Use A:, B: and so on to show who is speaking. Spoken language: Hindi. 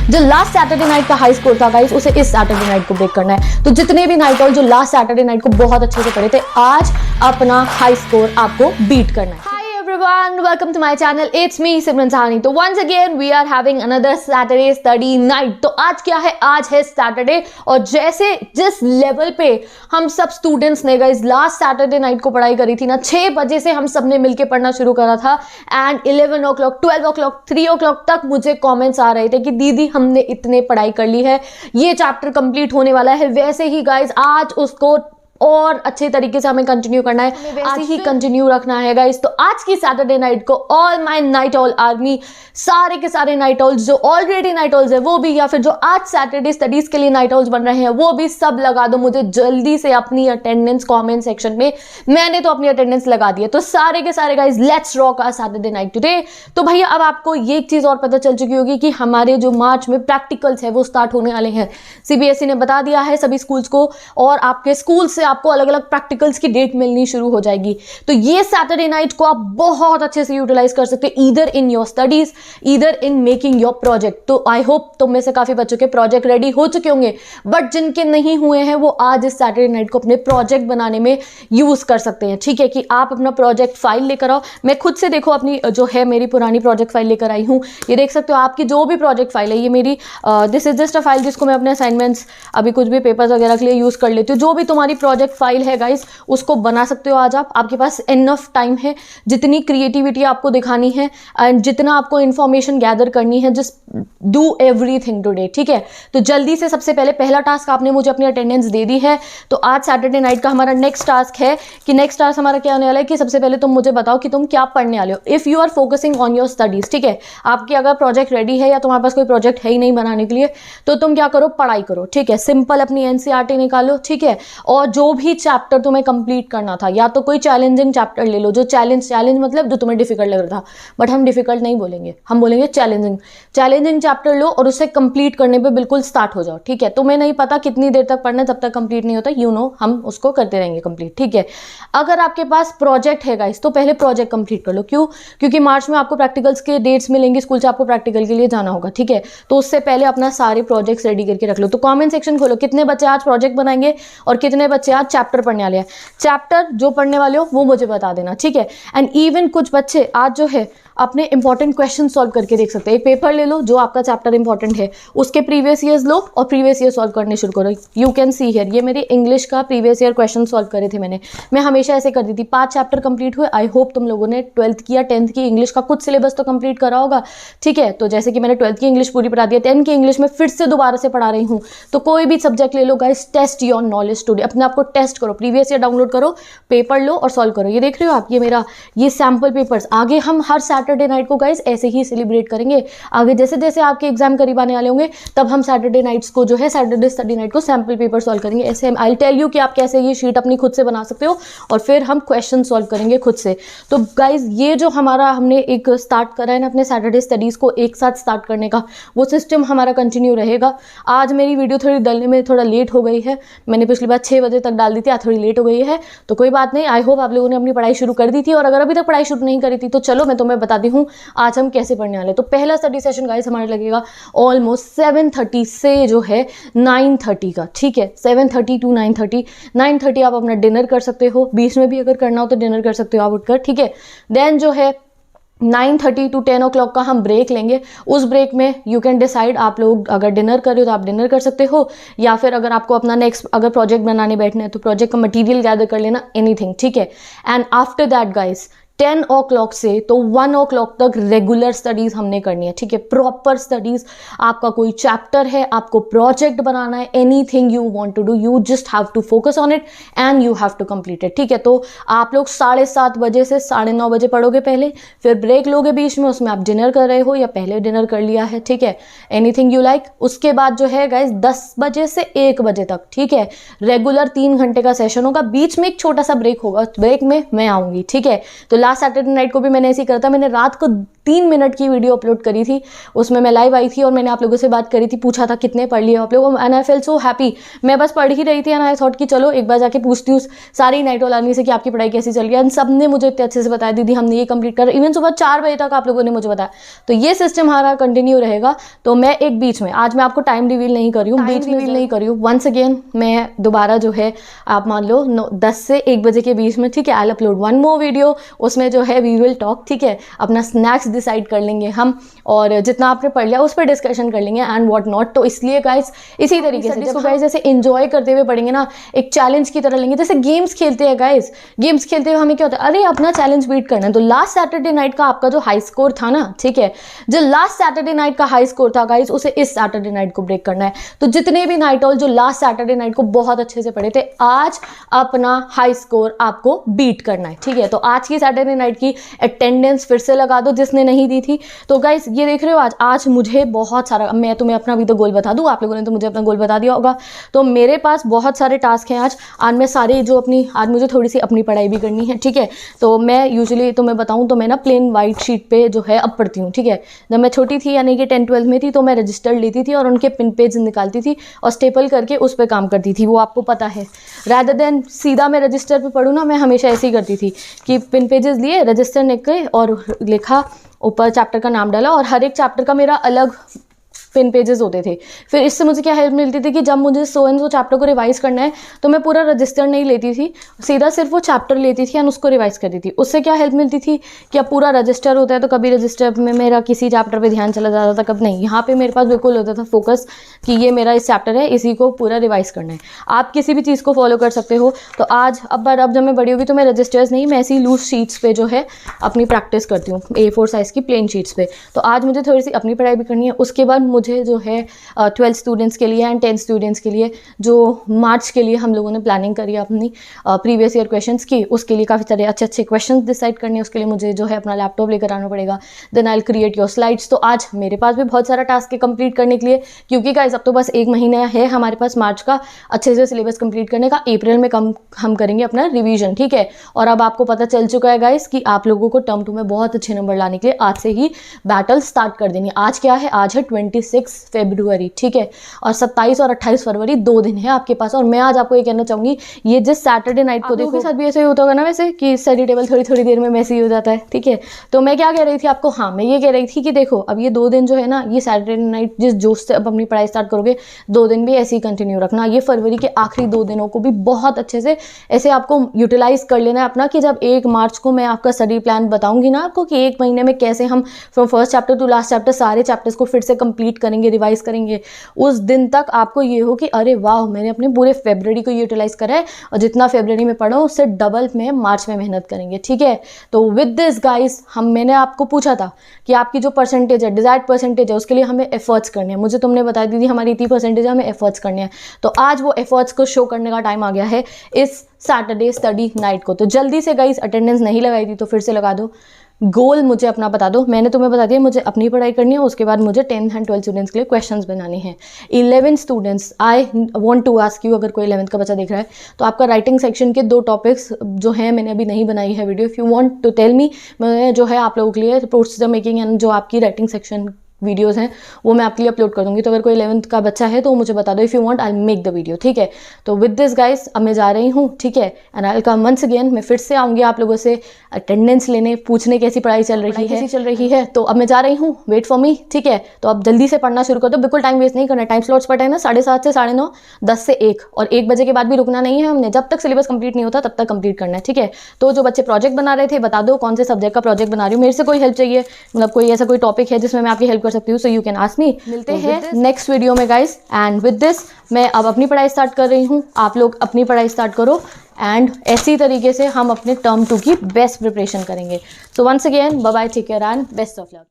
A: जो लास्ट सैटरडे नाइट का हाई स्कोर था गाइस, उसे इस सैटरडे नाइट को ब्रेक करना है। तो जितने भी नाइट ऑल जो लास्ट सैटरडे नाइट को बहुत अच्छे से पढ़े थे, आज अपना हाई स्कोर आपको बीट करना है। Everyone, welcome to my channel. It's me सिमरन सहानी। तो once again we are having another Saturday study night। तो आज क्या है, आज है सैटरडे, और जैसे जिस लेवल पे हम सब स्टूडेंट्स ने गाइस लास्ट सैटरडे नाइट को पढ़ाई करी थी ना, 6 बजे से हम सब ने मिलके पढ़ना शुरू करा था, एंड 11 o'clock 12 o'clock 3 o'clock तक मुझे कमेंट्स आ रहे थे कि दीदी हमने इतने पढ़ाई कर ली है, ये चैप्टर कंप्लीट होने वाला है। वैसे ही गाइस आज उसको और अच्छे तरीके से हमें कंटिन्यू करना है, ऐसे ही कंटिन्यू रखना है गाइस। तो आज की सैटरडे नाइट को all my night all army, सारे के सारे नाइट ऑल्स जो ऑलरेडी नाइट ऑल्स है वो भी, या फिर जो आज सैटरडे स्टडीज के लिए नाइट ऑल्स बन रहे हैं वो भी, सब लगा दो मुझे जल्दी से अपनी अटेंडेंस कमेंट सेक्शन में। मैंने तो अपनी अटेंडेंस लगा दी है। तो सारे के सारे guys let's rock our Saturday night today. तो भैया अब आपको ये एक चीज और पता चल चुकी होगी कि हमारे जो मार्च में प्रैक्टिकल्स है वो स्टार्ट होने वाले हैं। सीबीएसई ने बता दिया है सभी स्कूल्स को, और आपके स्कूल से आपको अलग अलग प्रैक्टिकल्स की डेट मिलनी शुरू हो जाएगी। तो ये सैटरडे नाइट को आप बहुत अच्छे से यूटिलाइज कर सकते हैं, either in your studies, either in making your project. तो आई होप तुम में से काफी बच्चों के प्रोजेक्ट रेडी हो चुके होंगे, बट जिनके नहीं हुए हैं वो आज इस सैटरडे नाइट को अपने प्रोजेक्ट बनाने में यूज कर सकते हैं। ठीक है, कि आप अपना प्रोजेक्ट फाइल लेकर आओ। मैं खुद से देखो अपनी जो है मेरी पुरानी प्रोजेक्ट फाइल लेकर आई हूँ। ये देख सकते हो आपकी जो भी प्रोजेक्ट फाइल है, ये मेरी this is just a file जिसको मैं अपने असाइनमेंट्स, अभी कुछ भी पेपर्स वगैरह के लिए यूज कर लेती हूँ। जो भी तुम्हारी प्रोजेक्ट फाइल है गाइस, उसको बना सकते हो आज आप। आपके पास इनफ टाइम है, जितनी क्रिएटिविटी आपको दिखानी है एंड जितना आपको इंफॉर्मेशन गैदर करनी है, जस्ट डू एवरीथिंग टुडे। ठीक है, तो जल्दी से सबसे पहले पहला टास्क आपने मुझे अपनी अटेंडेंस दे दी है। तो आज सैटरडे नाइट का हमारा नेक्स्ट टास्क है कि नेक्स्ट टास्क हमारा क्या होने वाला है कि सबसे पहले तुम मुझे बताओ कि तुम क्या पढ़ने वाले हो। If you are focusing on your studies, ठीक है, आपकी अगर प्रोजेक्ट रेडी है या तुम्हारे पास कोई प्रोजेक्ट है ही नहीं बनाने के लिए, तो तुम क्या करो, पढ़ाई करो। ठीक है, सिंपल अपनी एनसीईआरटी निकालो। ठीक है, और जो भी चैप्टर तुम्हें कंप्लीट करना था, या तो कोई चैलेंजिंग चैप्टर ले लो, जो चैलेंज मतलब जो तुम्हें डिफिकल्ट लग रहा था, बट हम डिफिकल्ट नहीं बोलेंगे, हम बोलेंगे चैलेंजिंग चैप्टर लो और उसे कंप्लीट करने पे बिल्कुल स्टार्ट हो जाओ। ठीक है, तुम्हें नहीं पता कितनी देर तक पढ़ना है, तब तक कंप्लीट नहीं होता, हम उसको करते रहेंगे कंप्लीट। ठीक है, अगर आपके पास प्रोजेक्ट है गाइस, तो पहले प्रोजेक्ट कंप्लीट कर लो। क्यों? क्योंकि मार्च में आपको प्रैक्टिकल्स के डेट्स मिलेंगे, स्कूल से आपको प्रैक्टिकल के लिए जाना होगा। ठीक है, तो उससे पहले अपना सारे प्रोजेक्ट्स रेडी करके रख लो। तो कमेंट सेक्शन खोलो, कितने बच्चे आज प्रोजेक्ट बनाएंगे और कितने बच्चे आज चैप्टर पढ़ने वाले हैं। चैप्टर जो पढ़ने वाले हो वो मुझे बता देना। ठीक है, एंड इवन कुछ बच्चे आज जो है अपने इंपॉर्टेंट क्वेश्चन सॉल्व करके देख सकते हैं। एक पेपर ले लो जो आपका चैप्टर इंपॉर्टेंट है, उसके प्रीवियस ईयर्स लो और प्रीवियस ईयर सॉल्व करने शुरू करो। यू कैन सी हियर, ये मेरे इंग्लिश का प्रीवियस ईयर क्वेश्चन सॉल्व करे थे मैं हमेशा ऐसे करती थी। 5 चैप्टर कंप्लीट हुए। आई होप तुम लोगों ने 12th की या 10th की इंग्लिश का कुछ सिलेबस तो कंप्लीट करा होगा। ठीक है, तो जैसे कि मैंने 12th की इंग्लिश पूरी पढ़ा दी है, 10th की इंग्लिश में फिर से दोबारा से पढ़ा रही हूँ। तो कोई भी सब्जेक्ट ले लो guys, test your knowledge today, अपने आप को टेस्ट करो, प्रीवियस ईयर डाउनलोड करो, पेपर लो और सॉल्व करो। ये देख रहे हो आप, ये मेरा ये सैम्पल पेपर्स। आगे हम हर सैटरडे नाइट को गाइस ऐसे ही सेलिब्रेट करेंगे। आगे जैसे जैसे आपके एग्जाम करीब आने वाले होंगे, तब हम सैटरडे नाइट्स को जो है सैटरडे स्टडी नाइट को सैम्पल पेपर सॉल्व करेंगे। ऐसे आई विल टेल यू कि आप कैसे ये शीट अपनी खुद से बना सकते हो, और फिर हम क्वेश्चन सॉल्व करेंगे खुद से। तो गाइज ये जो हमारा हमने एक स्टार्ट करा है ना अपने सैटरडे स्टडीज को एक साथ स्टार्ट करने का, वो सिस्टम हमारा कंटिन्यू रहेगा। आज मेरी वीडियो थोड़ी डालने में थोड़ा लेट हो गई है, मैंने पिछली बार 6 बजे तक डाल दी थी, आज थोड़ी लेट हो गई है, तो कोई बात नहीं। आई होप आप लोगों ने अपनी पढ़ाई शुरू कर दी थी, और अगर अभी तक पढ़ाई शुरू नहीं करी थी तो चलो मैं तुम्हें बताती हूँ आज हम कैसे पढ़ने वाले। तो पहला स्टडी सेशन गाइस हमारे लगेगा ऑलमोस्ट 7:30 से जो है 9:30 का। ठीक है, 7:30 to 9:30 आप अपना डिनर कर सकते हो, बीच में भी अगर करना हो तो डिनर कर सकते हो आप उठकर। ठीक है, देन जो है 9:30 to 10 o'clock का हम ब्रेक लेंगे। उस ब्रेक में यू कैन डिसाइड, आप लोग अगर डिनर कर रहे हो तो आप डिनर कर सकते हो, या फिर अगर आपको अपना नेक्स्ट अगर प्रोजेक्ट बनाने बैठना है तो प्रोजेक्ट का मटेरियल गैदर कर लेना, एनीथिंग। ठीक है, and after that guys 10 o'clock से तो 1 o'clock तक रेगुलर स्टडीज हमने करनी है। ठीक है, प्रॉपर स्टडीज। आपका कोई चैप्टर है, आपको प्रोजेक्ट बनाना है, anything you want to do, you just have to focus on it and you have to complete it. ठीक है, तो आप लोग 7:30 बजे से 9:30 बजे पढ़ोगे पहले, फिर ब्रेक लोगे बीच में, उसमें आप डिनर कर रहे हो या पहले डिनर कर लिया है। ठीक है, एनीथिंग यू लाइक। उसके बाद जो है गाइज 10 बजे से 1 बजे तक, ठीक है, रेगुलर 3 घंटे का सेशन होगा। बीच में एक छोटा सा ब्रेक होगा, ब्रेक में मैं आऊंगी। ठीक है, तो लास्ट सैटरडे नाइट को भी मैंने ऐसे ही करा था, मैंने रात को 3 मिनट की वीडियो अपलोड करी थी, उसमें मैं लाइव आई थी और मैंने आप लोगों से बात करी थी, पूछा था कितने पढ़ लिए आप लोग, and I fail so happy. मैं बस पढ़ ही रही थी एंड आई थॉट कि चलो एक बार जाके पूछती हूँ सारी नाइटोल आर्मी से कि आपकी पढ़ाई कैसी चल रही है, एंड सब ने मुझे इतने अच्छे से बताया दीदी हमने ये कंप्लीट कर, इवन सुबह 4 बजे तक आप लोगों ने मुझे बताया। तो ये सिस्टम हमारा कंटिन्यू रहेगा। तो मैं एक बीच में, आज मैं आपको टाइम रिवील नहीं कर रही हूँ, बीच रिवील नहीं कर रही हूँ, वंस अगेन मैं दोबारा जो है आप मान लो 10 से 1 बजे के बीच में, ठीक है, आई अपलोड 1 मोर वीडियो, उसमें जो है वी विल टॉक, ठीक है, अपना स्नैक्स डिसाइड कर लेंगे हम, और जितना आपने पढ़ लिया उस पर डिस्कशन कर लेंगे एंड व्हाट नॉट। तो इसलिए गाइस इसी तरीके से जब गाइस जैसे एंजॉय करते हुए पढ़ेंगे ना, एक चैलेंज की तरह लेंगे, जैसे गेम्स खेलते हैं गाइस, गेम्स खेलते हुए हमें क्या होता है, अरे अपना चैलेंज बीट करना है। तो लास्ट सैटरडे नाइट का आपका जो हाई स्कोर था ना, ठीक है, जो लास्ट सैटरडे नाइट का हाई स्कोर था गाइस, उसे इस सैटरडे नाइट को ब्रेक करना है। तो जितने भी नाइटोल जो लास्ट सैटरडे नाइट को बहुत अच्छे से पढ़े थे, आज अपना हाई स्कोर आपको बीट करना है, ठीक है। तो आज की सैटरडे नाइट की अटेंडेंस फिर से लगा दो जिसने नहीं दी थी। तो गाइस ये देख रहे हो आज मुझे बहुत सारा, मैं तुम्हें अपना भी तो गोल बता दूं, आप लोगों ने तो मुझे अपना गोल बता दिया होगा। तो मेरे पास बहुत सारे टास्क हैं आज मैं सारे जो अपनी, आज मुझे थोड़ी सी अपनी पढ़ाई भी करनी है, ठीक है। तो मैं यूजुअली तो मैं बताऊं तो मैं ना प्लेन वाइट शीट पे जो है अब पढ़ती हूँ, ठीक है। जब मैं छोटी थी यानी कि 10-12 में थी तो मैं रजिस्टर लेती थी और उनके पिन पेज निकालती थी और स्टेपल करके उस पर काम करती थी, वो आपको पता है। रैदर देन सीधा मैं रजिस्टर पे पढ़ूँ ना, मैं हमेशा ऐसे ही करती थी कि पिन पेजेस लिए, रजिस्टर निकले और लिखा, ऊपर चैप्टर का नाम डाला और हर एक चैप्टर का मेरा अलग पिन पेजेस होते थे। फिर इससे मुझे क्या हेल्प मिलती थी कि जब मुझे सो एंड सो चैप्टर को रिवाइज करना है तो मैं पूरा रजिस्टर नहीं लेती थी, सीधा सिर्फ वो चैप्टर लेती थी एंड उसको रिवाइज करती थी। उससे क्या हेल्प मिलती थी कि अब पूरा रजिस्टर होता है तो कभी रजिस्टर में मेरा किसी चैप्टर पे ध्यान चला जाता था, कब नहीं, यहाँ पे मेरे पास बिल्कुल होता था फोकस कि ये मेरा इस चैप्टर है, इसी को पूरा रिवाइज करना है। आप किसी भी चीज़ को फॉलो कर सकते हो। तो आज अब जब मैं बड़ी होगी तो मैं रजिस्टर्स नहीं, मैं ऐसी लूज शीट्स पे जो है अपनी प्रैक्टिस करती हूँ, A4 साइज़ की प्लेन शीट्स पे। तो आज मुझे थोड़ी सी अपनी पढ़ाई भी करनी है। उसके बाद मुझे जो है 12 स्टूडेंट्स के लिए एंड 10 स्टूडेंट्स के लिए जो मार्च के लिए हम लोगों ने प्लानिंग करी है अपनी प्रीवियस ईयर क्वेश्चंस की, उसके लिए काफ़ी सारे अच्छे क्वेश्चंस डिसाइड करने हैं। उसके लिए मुझे जो है अपना लैपटॉप लेकर आना पड़ेगा, then I create your slides. तो आज मेरे पास भी बहुत सारा टास्क है कंप्लीट करने के लिए, क्योंकि गाइस अब तो बस 1 महीना है हमारे पास मार्च का अच्छे से सिलेबस कंप्लीट करने का। अप्रैल में हम करेंगे अपना रिवीजन, ठीक है। और अब आपको पता चल चुका है गाइस कि आप लोगों को टर्म 2 में बहुत अच्छे नंबर लाने के लिए आज से ही बैटल स्टार्ट कर देनी है। आज क्या है, आज है 26 फरवरी, ठीक है, और 27 और 28 फरवरी 2 दिन है आपके पास। और मैं आज आपको ये कहना चाहूंगी, ये जिस सैटरडे नाइट को देखो, साथ भी ऐसे ही होता होगा ना वैसे कि स्टडी टेबल थोड़ी देर में मैसी हो जाता है, ठीक है। तो मैं क्या कह रही थी आपको, हाँ मैं ये कह रही थी कि देखो अब ये 2 दिन जो है ना, ये सैटरडे नाइट जिस जोश से अब अपनी पढ़ाई स्टार्ट करोगे, 2 दिन भी ऐसे ही कंटिन्यू रखना। ये फरवरी के आखिरी 2 दिनों को भी बहुत अच्छे से ऐसे आपको यूटिलाइज कर लेना है अपना, कि जब 1 मार्च को मैं आपका स्टडी प्लान बताऊंगी ना आपको कि 1 महीने में कैसे हम from first chapter two last chapter सारे चैप्टर्स को फिर से कंप्लीट करेंगे, रिवाइज करेंगे, उस दिन तक आपको ये हो कि अरे वाह मैंने अपने पूरे फरवरी को यूटिलाइज करा है और जितना फरवरी में पढ़ा उससे डबल में मार्च में मेहनत करेंगे, ठीक है। तो विद दिस गाइस मैंने आपको पूछा था कि आपकी जो परसेंटेज है, डिजायर्ड परसेंटेज है, उसके लिए हमें एफर्ट्स करने हैं। मुझे तुमने बताया दीदी हमारी इतनी परसेंटेज है, हमें एफर्ट्स करने हैं। तो आज वो एफर्ट्स को शो करने का टाइम आ गया है इस सैटरडे स्टडी नाइट को। तो जल्दी से गाइस, अटेंडेंस नहीं लगाई थी तो फिर से लगा दो, गोल मुझे अपना बता दो। मैंने तुम्हें बता दिया मुझे अपनी पढ़ाई करनी है, उसके बाद मुझे 10th एंड 12th स्टूडेंट्स के लिए क्वेश्चंस बनाने हैं। 11 students, I want to ask you, अगर कोई 11th का बच्चा देख रहा है तो आपका राइटिंग सेक्शन के 2 टॉपिक्स जो हैं मैंने अभी नहीं बनाई है video, if you want to tell me, मैं जो है आप लोगों के लिए प्रोसीजर मेकिंग एंड जो आपकी राइटिंग सेक्शन वीडियोस हैं वो मैं आपके लिए अपलोड कर दूंगी। तो अगर कोई 11th का बच्चा है तो मुझे बता दो, if you want I will make the video, ठीक है। तो विद दिस गाइस अब मैं जा रही हूँ, ठीक है, and I will come once again. मैं फिर से आऊँगी आप लोगों से अटेंडेंस लेने, पूछने कैसी पढ़ाई चल रही है। तो अब मैं जा रही हूँ, वेट फॉर मी, ठीक है। तो अब जल्दी से पढ़ना शुरू कर दो, बिल्कुल टाइम वेस्ट नहीं करना। टाइम स्लॉट्स पढ़े ना 7:30 से 9:30, 10 से 1 और 1 बजे के बाद भी रुकना नहीं है हमने, जब तक सिलेबस कंप्लीट नहीं होता तब तक कंप्लीट करना है, ठीक है। तो जो बच्चे प्रोजेक्ट बना रहे थे बता दो कौन से सब्जेक्ट का प्रोजेक्ट बना रही हूँ, मेरे से कोई हेल्प चाहिए, मतलब कोई ऐसा कोई टॉपिक है जिसमें मैं आपकी हेल्प कर सकती हूँ, so you can ask me. मिलते हैं नेक्स्ट वीडियो में गाइस, एंड विद दिस मैं अब अपनी पढ़ाई स्टार्ट कर रही हूँ, आप लोग अपनी पढ़ाई स्टार्ट करो एंड ऐसी तरीके से हम अपने टर्म 2 की बेस्ट प्रिपरेशन करेंगे। So once again bye bye, take care and best of luck.